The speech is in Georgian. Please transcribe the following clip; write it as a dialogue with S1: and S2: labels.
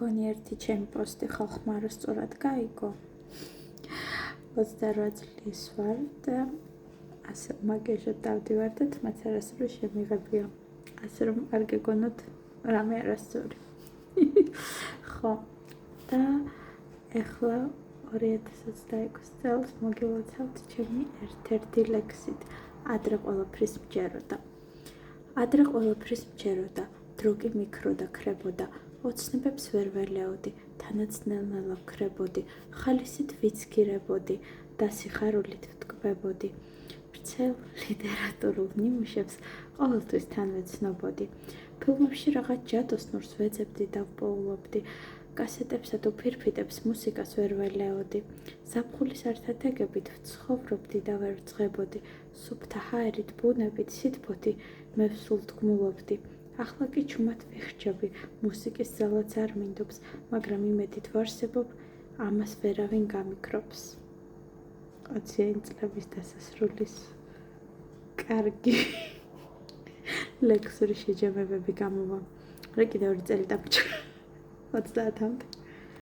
S1: მგონი ერთი ჩემი პოსტი ხალხმა რა სწორად გაიგო. 28 წლის ვარ და ასე მაგეჟად დავდივარ და თმაც არასდროს შემიღებია. ასე რომ არ გეგონოთ რამე არასწორი. ხო. და ეხლა 2022 წელს მოგილოცავთ ჩემი ერთ-ერთი ლექსით. ადრე ყველაფრის მჯეროდა. ადრე ყველაფრის მჯეროდა, დრო კი მიქროდა ქრებოდა, ოცნებებს ვერ ველეოდი, თანაც ნელ-ნელა ვქრებოდი, ხალისით ვიცქირებოდი და სიხარულით ვტკბებოდი. ვრცელ ლიტერატურულ ნიმუშებს ყოველთვის თან ვეცნობოდი. ფილმებში რაღაც ჯადოსნურს ვეძებდი და ვპოულობდი, კასეტებსა თუ ფირფიტებს მუსიკას ვერ ველეოდი. ზაფხულის ართათეგებით ვცხოვრობდი და ვერ ვძღებოდი. სუფთა ჰაერით ბუნებით სითბოთი მე სულ თქმულობდი. ახლა კი ჩუმად ვიხჯები, მუსიკის ძალაც არ მინდობს, მაგრამ იმედით ვარსებობ, ამას ვერავინ გამიქრობს. 20 წლების დასასრულის კარგი ლექსური შეჯამებები გამოვა. რა კიდევ ორი წელი დამრჩა 30-მდე.